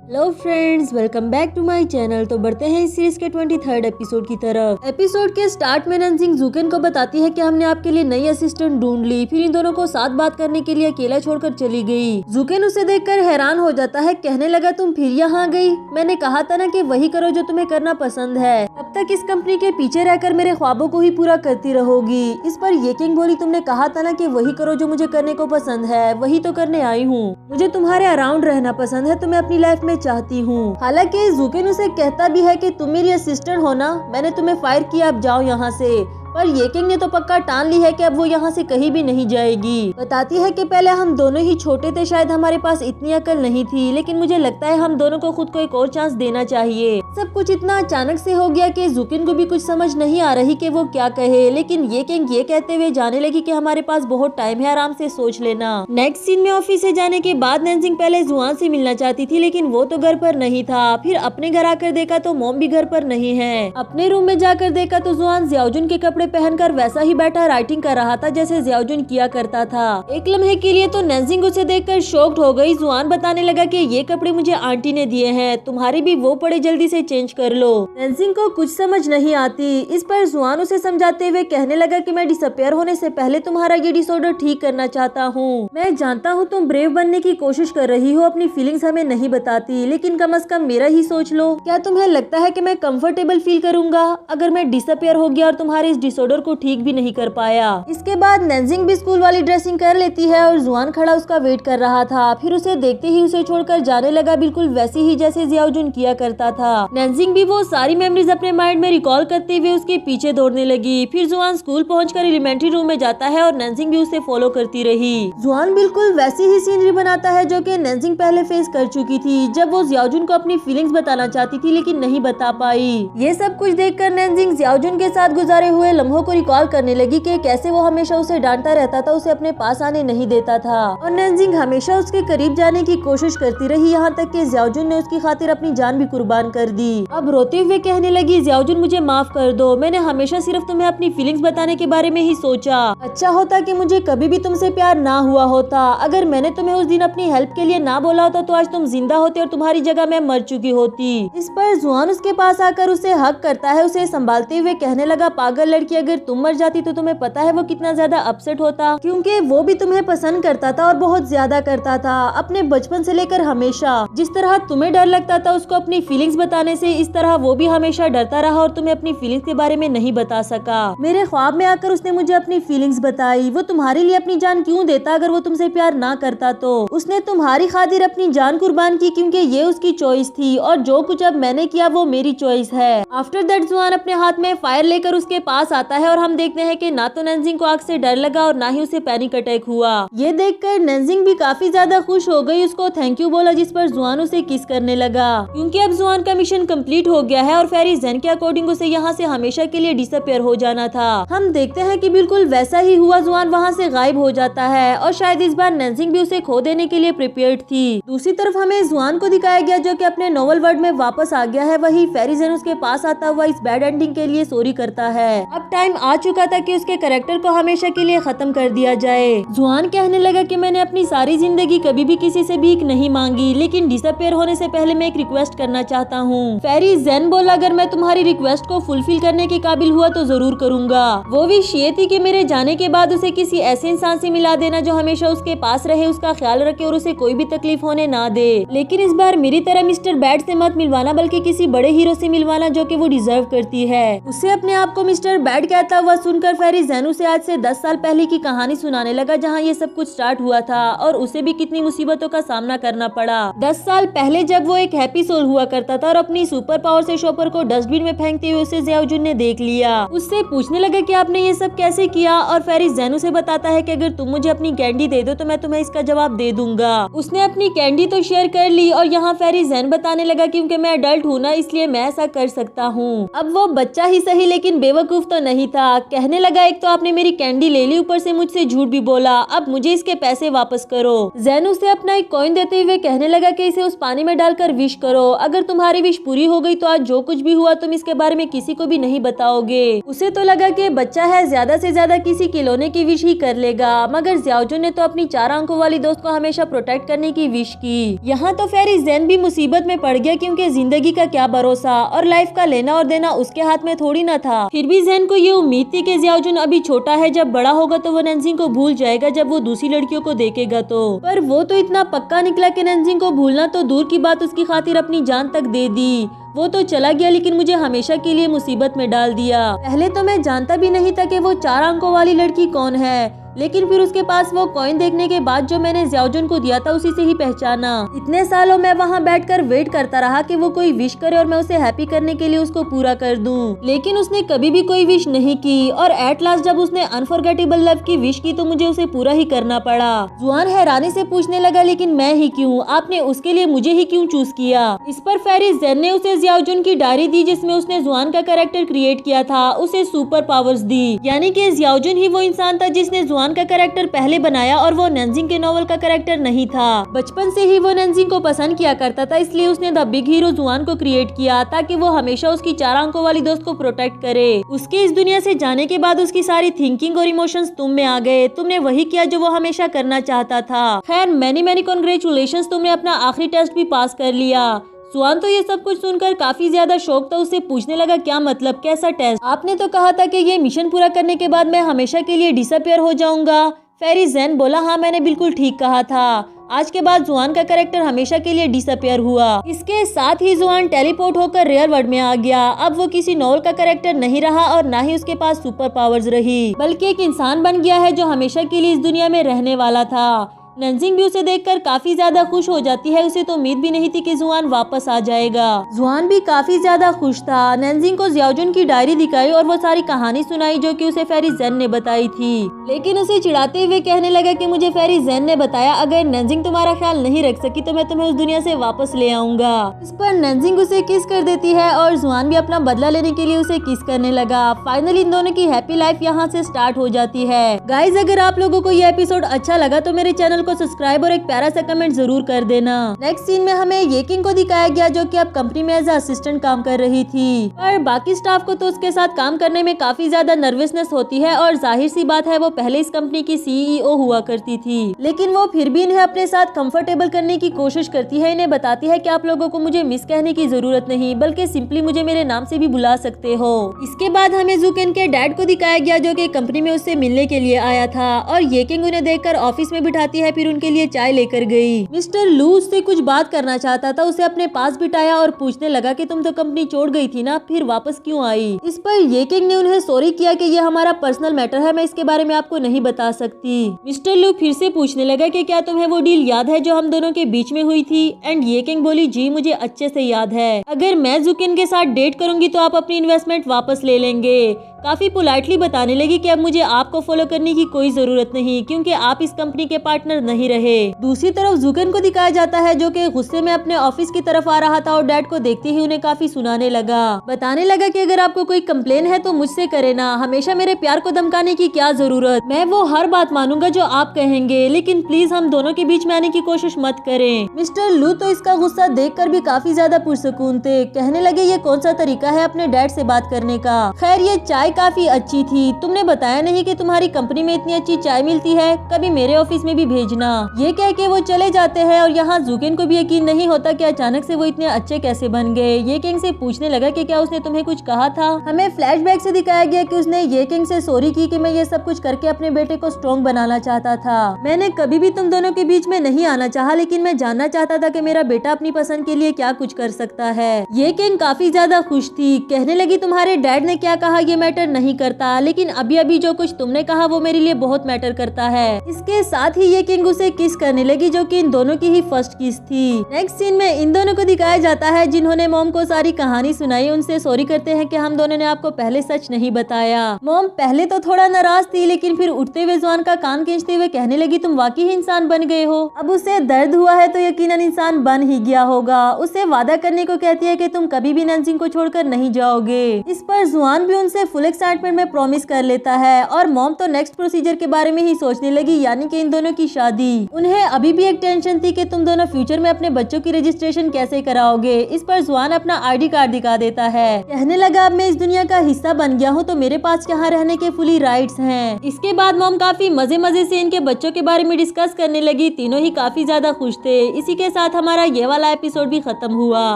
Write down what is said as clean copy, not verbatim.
Hello friends, welcome back to my channel. तो बढ़ते हैं इस सीरीज के 23rd एपिसोड की तरफ। एपिसोड के स्टार्ट में नंजिंग जूकेन को बताती है कि हमने आपके लिए नई असिस्टेंट ढूंढ ली। फिर इन दोनों को साथ बात करने के लिए अकेला छोड़कर चली गई। जूकेन उसे देखकर हैरान हो जाता है, कहने लगा तुम फिर यहाँ गई? मैंने कहा था ना कि वही करो जो तुम्हें करना पसंद है। अब तक इस कंपनी के पीछे रहकर मेरे ख्वाबों को ही पूरा करती रहोगी। इस पर ये किंग बोली, तुमने कहा था ना कि वही करो जो मुझे करने को पसंद है, वही तो करने आई हूँ। मुझे तुम्हारे अराउंड रहना पसंद है, तुम्हें अपनी लाइफ में चाहती हूँ। हालांकि जूकेन उसे कहता भी है कि तुम मेरी असिस्टेंट हो ना, मैंने तुम्हें फायर किया, अब जाओ यहाँ से। पर ये किंग ने तो पक्का ठान ली है कि अब वो यहाँ से कहीं भी नहीं जाएगी। बताती है कि पहले हम दोनों ही छोटे थे, शायद हमारे पास इतनी अकल नहीं थी, लेकिन मुझे लगता है हम दोनों को खुद को एक और चांस देना चाहिए। सब कुछ इतना अचानक से हो गया कि जूकेन को भी कुछ समझ नहीं आ रही कि वो क्या कहे, लेकिन ये किंग ये कहते हुए जाने लगी कि हमारे पास बहुत टाइम है, आराम से सोच लेना। नेक्स्ट सीन में ऑफिस से जाने के बाद नंजिंग पहले जुआन से मिलना चाहती थी, लेकिन वो तो घर पर नहीं था। फिर अपने घर आकर देखा तो मॉम भी घर पर नहीं है। अपने रूम में जाकर देखा तो जुआन जियाओजुन के कपड़े पहनकर वैसा ही बैठा राइटिंग कर रहा था जैसे जियाओजुन किया करता था। एक लम्हे के लिए तो नंजिंग उसे देखकर शॉक्ड हो गई। जुआन बताने लगा कि ये कपड़े मुझे आंटी ने दिए हैं, तुम्हारे भी वो पड़े, जल्दी से चेंज कर लो। नंजिंग को कुछ समझ नहीं आती। इस पर जुआन उसे समझाते हुए कहने लगा कि मैं डिसअपियर होने से पहले तुम्हारा ये डिसऑर्डर ठीक करना चाहता हूँ। मैं जानता हूँ तुम ब्रेव बनने की कोशिश कर रही हो, अपनी फीलिंग्स हमें नहीं बताती, लेकिन कम से कम मेरा ही सोच लो। क्या तुम्हें लगता है कि मैं कंफर्टेबल फील करूंगा अगर मैं डिसअपियर हो गया और तुम्हारे इस डिसऑर्डर को ठीक भी नहीं कर पाया? इसके बाद नंजिंग भी स्कूल वाली ड्रेसिंग कर लेती है और जुआन खड़ा उसका वेट कर रहा था। फिर उसे देखते ही उसे छोड़कर जाने लगा, बिल्कुल वैसी ही जैसे जियाओजुन किया करता था। नंजिंग भी वो सारी मेमोरीज अपने माइंड में रिकॉल करते हुए उसके पीछे दौड़ने लगी। फिर जुआन स्कूल पहुंचकर एलिमेंट्री रूम में जाता है और नंजिंग भी उसे फॉलो करती रही। जुआन बिल्कुल वैसी ही सीनरी बनाता है जो कि नंजिंग पहले फेस कर चुकी थी, जब वो जियाओजुन को अपनी फीलिंग्स बताना चाहती थी लेकिन नहीं बता पाई। ये सब कुछ देखकर नंजिंग जियाओजुन के साथ गुजारे हुए लम्हों को रिकॉल करने लगी कि कैसे वो हमेशा उसे डांटता रहता था, उसे अपने पास आने नहीं देता था और नंजिंग हमेशा उसके करीब जाने की कोशिश करती रही, यहाँ तक कि जियाओजुन ने उसकी खातिर अपनी जान भी कुर्बान कर दी। अब रोते हुए कहने लगी, जियाओजुन मुझे माफ कर दो, मैंने हमेशा सिर्फ तुम्हें अपनी फीलिंग्स बताने के बारे में ही सोचा। अच्छा होता कि मुझे कभी भी तुमसे प्यार ना हुआ होता। अगर मैंने तुम्हें उस दिन अपनी हेल्प के लिए ना बोला होता तो आज तुम जिंदा होते और तुम्हारी जगह मैं मर चुकी होती। इस पर जुआन उसके पास आकर उसे हक करता है, उसे संभालते हुए कहने लगा, पागल लड़की, अगर तुम मर जाती तो तुम्हें पता है वो कितना ज्यादा अपसेट होता, क्योंकि वो भी तुम्हें पसंद करता था और बहुत ज्यादा करता था, अपने बचपन से लेकर हमेशा। जिस तरह तुम्हें डर लगता था उसको अपनी फीलिंग्स बताने से, इस तरह वो भी हमेशा डरता रहा और तुम्हें अपनी फीलिंग्स के बारे में नहीं बता सका। मेरे ख्वाब में आकर उसने मुझे अपनी फीलिंग्स बताई। वो तुम्हारे लिए अपनी जान क्यों देता अगर वो तुमसे प्यार ना करता तो? उसने तुम्हारी खातिर अपनी जान कुर्बान की क्योंकि ये उसकी चॉइस थी और जो कुछ अब मैंने किया वो मेरी चॉइस है। आफ्टर दैट जुआन अपने हाथ में फायर लेकर उसके पास आता है और हम देखते हैं कि ना तो नंजिंग को आग से डर लगा और ना ही उसे पैनिक अटैक हुआ। ये देखकर नंजिंग भी काफी ज्यादा खुश हो गई, उसको थैंक यू बोला, जिस पर जुआन उसे किस करने लगा क्योंकि अब जुआन का मिशन कंप्लीट हो गया है और फेरी ज़ेन के अकॉर्डिंग उसे यहाँ से हमेशा के लिए डिसअपियर हो जाना था। हम देखते हैं कि बिल्कुल वैसा ही हुआ, जुआन वहाँ से गायब हो जाता है और शायद इस बार नंजिंग भी उसे खो देने के लिए प्रिपेयर्ड थी। दूसरी तरफ हमें जुआन को दिखाया गया जो कि अपने नॉवल वर्ल्ड में वापस आ गया है। वही फेरी ज़ेन उसके पास आता हुआ इस बैड एंडिंग के लिए सॉरी करता है। अब टाइम आ चुका था कि उसके कैरेक्टर को हमेशा के लिए खत्म कर दिया जाए। जुआन कहने लगा कि मैंने अपनी सारी जिंदगी कभी भी किसी से भीख नहीं मांगी, लेकिन डिसअपियर होने से पहले मैं एक रिक्वेस्ट करना चाहता हूँ। फेरी ज़ेन बोला, अगर मैं तुम्हारी रिक्वेस्ट को फुलफिल करने के काबिल हुआ तो जरूर करूंगा। वो विश ये थी कि मेरे जाने के बाद उसे किसी ऐसे इंसान से मिला देना जो हमेशा उसके पास रहे, उसका ख्याल रखे और उसे कोई भी तकलीफ होने ना दे। लेकिन इस बार मेरी तरह मिस्टर बैड से मत मिलवाना, बल्कि किसी बड़े हीरो से मिलवाना जो कि वो डिजर्व करती है। उसे अपने आप को मिस्टर बैड कहता हुआ सुनकर फेरी ज़ेन उसे आज से 10 साल पहले की कहानी सुनाने लगा जहाँ ये सब कुछ स्टार्ट हुआ था और उसे भी कितनी मुसीबतों का सामना करना पड़ा। 10 साल पहले जब वो एक हैप्पी सोल हुआ करता था और अपनी सुपर पावर से शॉपर को डस्टबिन में फेंकते हुए उसे जियाओजुन ने देख लिया। उससे पूछने लगा कि आपने ये सब कैसे किया और फेरी ज़ेन उसे बताता है कि अगर तुम मुझे अपनी कैंडी दे दो तो मैं तुम्हें इसका जवाब दे दूंगा। उसने अपनी कैंडी तो शेयर कर ली और यहाँ फेरी ज़ेन बताने लगा क्योंकि मैं अडल्ट हूँ ना, इसलिए मैं ऐसा कर सकता हूँ। अब वो बच्चा ही सही लेकिन बेवकूफ तो नहीं था। कहने लगा एक तो आपने मेरी कैंडी ले ली, ऊपर से मुझसे झूठ भी बोला, अब मुझे इसके पैसे वापस करो। जैन उसे अपना एक कॉइन देते हुए कहने लगा कि इसे उस पानी में डालकर विश करो, अगर तुम्हारी विश पूरी हो गई तो आज जो कुछ भी हुआ तुम इसके बारे में किसी को भी नहीं बताओगे। उसे तो लगा कि बच्चा है, ज्यादा से ज्यादा किसी खिलौने की विश ही कर लेगा, मगर ज़्याओजुन ने तो अपनी 4 आंखों वाली दोस्त को हमेशा प्रोटेक्ट करने की विश की। यहाँ तो फेरी ज़ेन भी मुसीबत में पड़ गया, क्योंकि जिंदगी का क्या भरोसा और लाइफ का लेना और देना उसके हाथ में थोड़ी ना था। फिर भी ज़ेन को ये उम्मीद थी कि ज़्याओजुन अभी छोटा है, जब बड़ा होगा तो वो नैन्जिंग को भूल जाएगा जब वो दूसरी लड़कियों को देखेगा तो। पर वो तो इतना पक्का निकला कि नैन्जिंग को भूलना तो दूर की बात, उसकी खातिर अपनी जान तक दे दी। वो तो चला गया, लेकिन मुझे हमेशा के लिए मुसीबत में डाल दिया। पहले तो मैं जानता भी नहीं था कि वो 4 आंखों वाली लड़की कौन है, लेकिन फिर उसके पास वो कॉइन देखने के बाद जो मैंने ज़्याओजुन को दिया था उसी से ही पहचाना। इतने सालों मैं वहाँ बैठकर वेट करता रहा कि वो कोई विश करे और मैं उसे हैप्पी करने के लिए उसको पूरा कर दूं, लेकिन उसने कभी भी कोई विश नहीं की। और एट लास्ट जब उसने अनफॉरगेटेबल लव की विश की तो मुझे उसे पूरा ही करना पड़ा। जुआन हैरानी से पूछने लगा, लेकिन मैं ही क्यों? आपने उसके लिए मुझे ही क्यों चूज किया? इस पर फेरी ज़ेन ने उसे ज़्याओजुन की डायरी दी, जिसमें उसने जुआन का कैरेक्टर क्रिएट किया था, उसे सुपर पावर्स दी। यानी कि ज़्याओजुन ही वो इंसान था जिसने जुआन का कैरेक्टर पहले बनाया और वो नैन्जिंग के नॉवल का कैरेक्टर नहीं था। बचपन से ही वो नैन्जिंग को पसंद किया करता था, इसलिए उसने द बिग हीरो जुआन को क्रिएट किया ताकि वो हमेशा उसकी 4 आंखों वाली दोस्त को प्रोटेक्ट करे। उसके इस दुनिया से जाने के बाद उसकी सारी थिंकिंग और इमोशंस तुम में आ गए। तुमने वही किया जो वो हमेशा करना चाहता था। खैर मैनी कॉन्ग्रेचुलेशंस, तुमने अपना आखिरी टेस्ट भी पास कर लिया। जुआन तो ये सब कुछ सुनकर काफी ज्यादा शौक था। उससे पूछने लगा, क्या मतलब, कैसा टेस्ट? आपने तो कहा था कि ये मिशन पूरा करने के बाद मैं हमेशा के लिए डिसअपियर हो जाऊंगा। फेरी ज़ेन बोला, हाँ मैंने बिल्कुल ठीक कहा था। आज के बाद जुआन का कैरेक्टर हमेशा के लिए डिसअपियर हुआ। इसके साथ ही जुआन टेलीपोर्ट होकर रियल वर्ल्ड में आ गया। अब वो किसी नॉवल का कैरेक्टर नहीं रहा और ना ही उसके पास सुपर पावर्स रही, बल्कि एक इंसान बन गया है जो हमेशा के लिए इस दुनिया में रहने वाला था। नैन्जिंग भी उसे देखकर काफी ज्यादा खुश हो जाती है। उसे तो उम्मीद भी नहीं थी कि जुआन वापस आ जाएगा। जुआन भी काफी ज्यादा खुश था। नैन्जिंग को ज़्याओजुन की डायरी दिखाई और वो सारी कहानी सुनाई जो कि उसे फेरी ज़ेन ने बताई थी, लेकिन उसे चिढ़ाते हुए कहने लगा कि मुझे फेरी ज़ेन ने बताया, अगर नैन्जिंग तुम्हारा ख्याल नहीं रख सकी तो मैं तुम्हें उस दुनिया से वापस ले आऊंगा। इस पर नैन्जिंग उसे किस कर देती है और जुआन भी अपना बदला लेने के लिए उसे किस करने लगा। फाइनली इन दोनों की हैप्पी लाइफ यहाँ से स्टार्ट हो जाती है। गाइज अगर आप लोगों को ये एपिसोड अच्छा लगा तो मेरे चैनल को सब्सक्राइब और एक प्यारा सा कमेंट जरूर कर देना। नेक्स्ट सीन में हमें ये किंग को दिखाया गया जो कि अब कंपनी में एज असिस्टेंट काम कर रही थी, पर बाकी स्टाफ को तो उसके साथ काम करने में काफी ज्यादा नर्वसनेस होती है। और जाहिर सी बात है वो पहले इस कंपनी की सीईओ हुआ करती थी, लेकिन वो फिर भी इन्हें अपने साथ कंफर्टेबल करने की कोशिश करती है। इन्हें बताती है कि आप लोगों को मुझे मिस कहने की जरूरत नहीं, बल्कि सिंपली मुझे मेरे नाम से भी बुला सकते हो। इसके बाद हमें जुकेन के डैड को दिखाया गया जो कि कंपनी में उससे मिलने के लिए आया था, और ये किंग उन्हें देखकर ऑफिस में बिठाती है, फिर उनके लिए चाय लेकर गई। मिस्टर लू उससे कुछ बात करना चाहता था, उसे अपने पास बिठाया और पूछने लगा कि तुम तो कंपनी छोड़ गई थी ना, फिर वापस क्यों आई? इस पर ये किंग ने उन्हें सॉरी किया कि ये हमारा पर्सनल मैटर है, मैं इसके बारे में आपको नहीं बता सकती। मिस्टर लू फिर से पूछने लगा कि क्या तुम्हें वो डील याद है जो हम दोनों के बीच में हुई थी? एंड ये किंग बोली, जी मुझे अच्छे से याद है, अगर मैं जुकेन के साथ डेट करूंगी तो आप अपनी इन्वेस्टमेंट वापस ले लेंगे। काफी पोलाइटली बताने लगी कि अब मुझे आपको फॉलो करने की कोई जरूरत नहीं, क्योंकि आप इस कंपनी के पार्टनर नहीं रहे। दूसरी तरफ जुकेन को दिखाया जाता है जो कि गुस्से में अपने ऑफिस की तरफ आ रहा था और डैड को देखते ही उन्हें काफी सुनाने लगा। बताने लगा कि अगर आपको कोई कंप्लेन है तो मुझसे करे ना, हमेशा मेरे प्यार को धमकाने की क्या जरूरत, मैं वो हर बात मानूंगा जो आप कहेंगे, लेकिन प्लीज हम दोनों के बीच में आने की कोशिश मत करें। मिस्टर लू तो इसका गुस्सा देखकर भी काफी ज्यादा पुरसकून थे। कहने लगे, ये कौन सा तरीका है अपने डैड से बात करने का? खैर ये चाय काफी अच्छी थी, तुमने बताया नहीं कि तुम्हारी कंपनी में इतनी अच्छी चाय मिलती है, कभी मेरे ऑफिस में भी भेजना। ये कह के वो चले जाते हैं और यहाँ जुकेन को भी यकीन नहीं होता कि अचानक से वो इतने अच्छे कैसे बन गए। ये किंग से पूछने लगा कि क्या उसने तुम्हें कुछ कहा था। हमें फ्लैशबैक से दिखाया गया कि उसने ये किंग से सॉरी की कि मैं ये सब कुछ करके अपने बेटे को स्ट्रॉन्ग बनाना चाहता था। मैंने कभी भी तुम दोनों के बीच में नहीं आना चाहा, लेकिन मैं जानना चाहता था कि मेरा बेटा अपनी पसंद के लिए क्या कुछ कर सकता है। ये किंग काफी ज्यादा खुश थी। कहने लगी, तुम्हारे डैड ने क्या कहा ये मैटर नहीं करता, लेकिन अभी अभी जो कुछ तुमने कहा वो मेरे लिए बहुत मैटर करता है। इसके साथ ही ये किंग उसे किस करने लगी जो कि इन दोनों की ही फर्स्ट किस थी। नेक्स्ट सीन में इन दोनों को दिखाया जाता है जिन्होंने मॉम को सारी कहानी सुनाई। उनसे सॉरी करते हैं कि हम दोनों ने आपको पहले सच नहीं बताया। मॉम पहले तो थोड़ा नाराज थी, लेकिन फिर उठते हुए जुआन का कान खींचते हुए कहने लगी, तुम वाकई ही इंसान बन गए हो। अब उसे दर्द हुआ है तो यकीनन इंसान बन ही गया होगा। उसे वादा करने को कहती है कि तुम कभी भी नैन्जिंग को छोड़कर नहीं जाओगे। इस पर जुआन भी उनसे फुल एक्साइटमेंट में प्रॉमिस कर लेता है और मॉम तो नेक्स्ट प्रोसीजर के बारे में ही सोचने लगी, यानी कि इन दोनों की शादी। उन्हें अभी भी एक टेंशन थी कि तुम दोनों फ्यूचर में अपने बच्चों की रजिस्ट्रेशन कैसे कराओगे। इस पर जुआन अपना ID कार्ड दिखा देता है, कहने लगा अब मैं इस दुनिया का हिस्सा बन गया हूँ तो मेरे पास यहाँ रहने के फुली राइट्स हैं। इसके बाद मॉम काफी मजे से इनके बच्चों के बारे में डिस्कस करने लगी। तीनों ही काफी ज्यादा खुश थे। इसी के साथ हमारा ये वाला एपिसोड भी खत्म हुआ।